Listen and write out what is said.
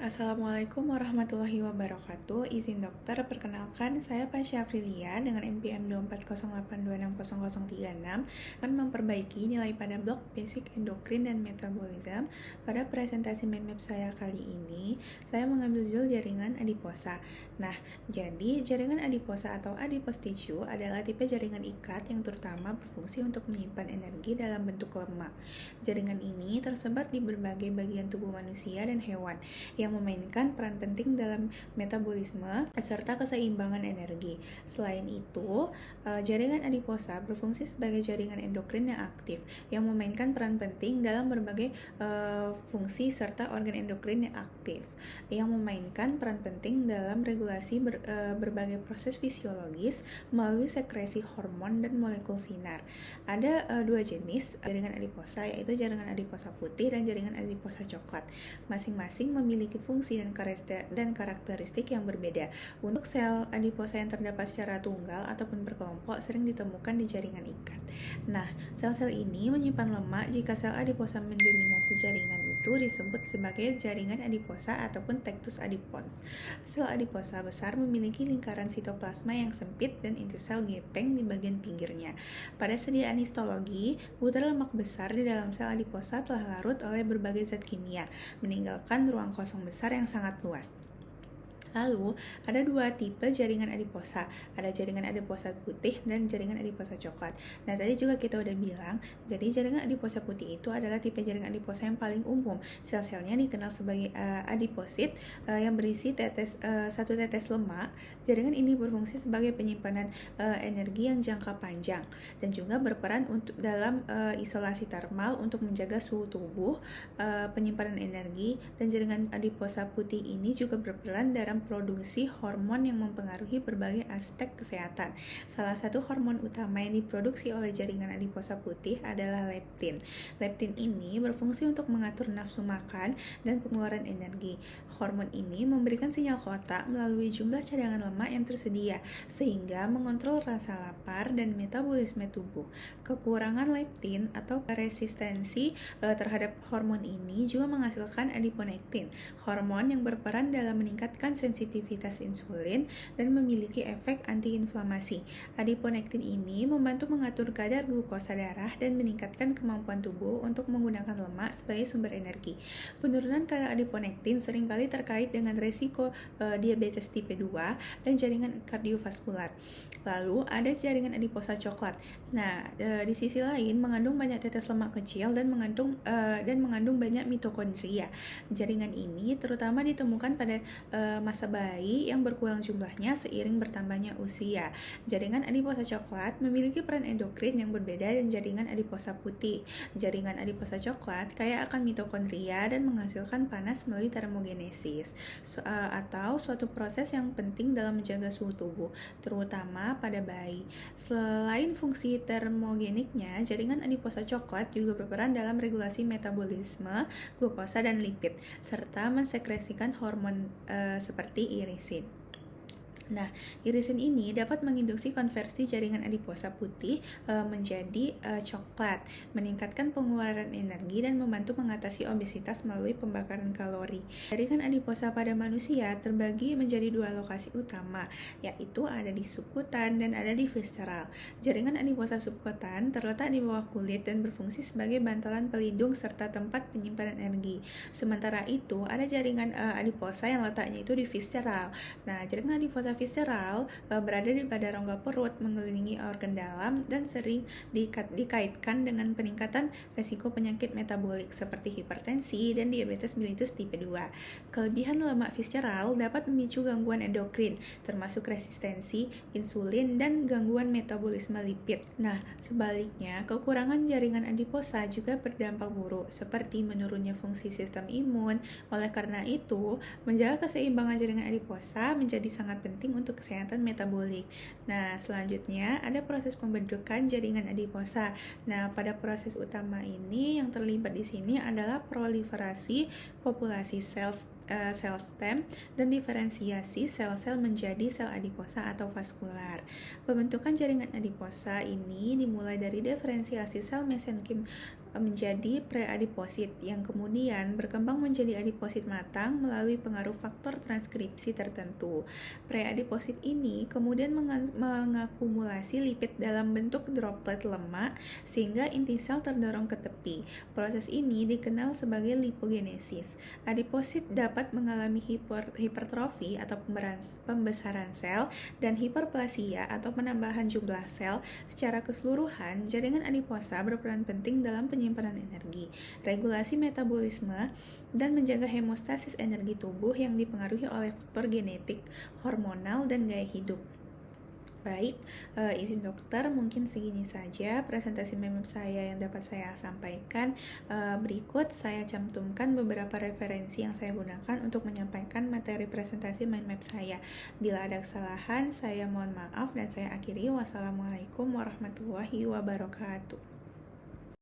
Assalamualaikum warahmatullahi wabarakatuh. Izin dokter, perkenalkan saya Pasha Afrilia dengan NPM 240826036 akan memperbaiki nilai pada blok Basic Endocrine dan Metabolism. Pada presentasi MEMEP saya kali ini, saya mengambil judul jaringan adiposa. Nah, jadi jaringan adiposa atau adipose tissue adalah tipe jaringan ikat yang terutama berfungsi untuk menyimpan energi dalam bentuk lemak. Jaringan ini tersebar di berbagai bagian tubuh manusia dan hewan yang memainkan peran penting dalam metabolisme serta keseimbangan energi. Selain itu, jaringan adiposa berfungsi sebagai jaringan endokrin yang aktif yang memainkan peran penting dalam berbagai fungsi serta organ endokrin yang aktif yang memainkan peran penting dalam regulasi berbagai proses fisiologis melalui sekresi hormon dan molekul sinar. Ada dua jenis jaringan adiposa, yaitu jaringan adiposa putih dan jaringan adiposa coklat. Masing-masing memiliki fungsi dan karakteristik yang berbeda. Untuk sel adiposa yang terdapat secara tunggal ataupun berkelompok sering ditemukan di jaringan ikat. Nah, sel-sel ini menyimpan lemak. Jika sel adiposa mendominasi jaringan itu disebut sebagai jaringan adiposa ataupun tectus adipons. Sel adiposa besar memiliki lingkaran sitoplasma yang sempit dan inti sel gepeng di bagian pinggirnya. Pada sediaan histologi, butir lemak besar di dalam sel adiposa telah larut oleh berbagai zat kimia, meninggalkan ruang kosong besar yang sangat luas. Lalu, ada dua tipe jaringan adiposa. Ada jaringan adiposa putih dan jaringan adiposa coklat. Nah, tadi juga kita udah bilang, jadi jaringan adiposa putih itu adalah tipe jaringan adiposa yang paling umum. Sel-selnya dikenal sebagai adiposit yang berisi satu tetes lemak. Jaringan ini berfungsi sebagai penyimpanan energi yang jangka panjang dan juga berperan dalam isolasi termal untuk menjaga suhu tubuh, penyimpanan energi, dan jaringan adiposa putih ini juga berperan dalam produksi hormon yang mempengaruhi berbagai aspek kesehatan. Salah satu hormon utama yang diproduksi oleh jaringan adiposa putih adalah leptin. Leptin ini berfungsi untuk mengatur nafsu makan dan pengeluaran energi. Hormon ini memberikan sinyal ke otak melalui jumlah cadangan lemak yang tersedia, sehingga mengontrol rasa lapar dan metabolisme tubuh. Kekurangan leptin atau resistensi terhadap hormon ini juga menghasilkan adiponektin, hormon yang berperan dalam meningkatkan sensitivitas insulin dan memiliki efek antiinflamasi. Adiponektin ini membantu mengatur kadar glukosa darah dan meningkatkan kemampuan tubuh untuk menggunakan lemak sebagai sumber energi. Penurunan kadar adiponektin seringkali terkait dengan resiko diabetes tipe 2 dan jaringan kardiovaskular. Lalu ada jaringan adiposa coklat. Nah, di sisi lain mengandung banyak tetes lemak kecil dan mengandung banyak mitokondria. Jaringan ini terutama ditemukan pada masa bayi yang berkurang jumlahnya seiring bertambahnya usia. Jaringan adiposa coklat memiliki peran endokrin yang berbeda dan jaringan adiposa putih. Jaringan adiposa coklat kaya akan mitokondria dan menghasilkan panas melalui termogenesis, atau suatu proses yang penting dalam menjaga suhu tubuh, terutama pada bayi. Selain fungsi termogeniknya, jaringan adiposa coklat juga berperan dalam regulasi metabolisme, glukosa dan lipid, serta mensekresikan hormon seperti irisin. Nah, irisin ini dapat menginduksi konversi jaringan adiposa putih menjadi coklat, meningkatkan pengeluaran energi dan membantu mengatasi obesitas melalui pembakaran kalori. Jaringan adiposa pada manusia terbagi menjadi dua lokasi utama, yaitu ada di subkutan dan ada di visceral. Jaringan adiposa subkutan terletak di bawah kulit dan berfungsi sebagai bantalan pelindung serta tempat penyimpanan energi. Sementara itu, ada jaringan adiposa yang letaknya itu di visceral. Nah, jaringan adiposa visceral berada pada rongga perut, mengelilingi organ dalam, dan sering dikaitkan dengan peningkatan resiko penyakit metabolik seperti hipertensi dan diabetes mellitus tipe 2. Kelebihan lemak visceral dapat memicu gangguan endokrin, termasuk resistensi insulin dan gangguan metabolisme lipid. Nah, sebaliknya, kekurangan jaringan adiposa juga berdampak buruk, seperti menurunnya fungsi sistem imun. Oleh karena itu, menjaga keseimbangan jaringan adiposa menjadi sangat penting untuk kesehatan metabolik. Nah, selanjutnya ada proses pembentukan jaringan adiposa. Nah, pada proses utama ini yang terlibat di sini adalah proliferasi populasi sel stem dan diferensiasi sel-sel menjadi sel adiposa atau vaskular. Pembentukan jaringan adiposa ini dimulai dari diferensiasi sel mesenkim menjadi preadiposit yang kemudian berkembang menjadi adiposit matang melalui pengaruh faktor transkripsi tertentu. Preadiposit ini kemudian mengakumulasi lipid dalam bentuk droplet lemak sehingga inti sel terdorong ke tepi. Proses ini dikenal sebagai lipogenesis. Adiposit dapat mengalami hipertrofi atau pembesaran sel dan hiperplasia atau penambahan jumlah sel. Secara keseluruhan, jaringan adiposa berperan penting dalam penyimpanan energi, regulasi metabolisme, dan menjaga hemostasis energi tubuh yang dipengaruhi oleh faktor genetik, hormonal, dan gaya hidup. Baik, izin dokter, mungkin segini saja presentasi memep saya yang dapat saya sampaikan. Berikut saya cantumkan beberapa referensi yang saya gunakan untuk menyampaikan materi presentasi memep saya. Bila ada kesalahan, saya mohon maaf dan saya akhiri. Wassalamualaikum warahmatullahi wabarakatuh.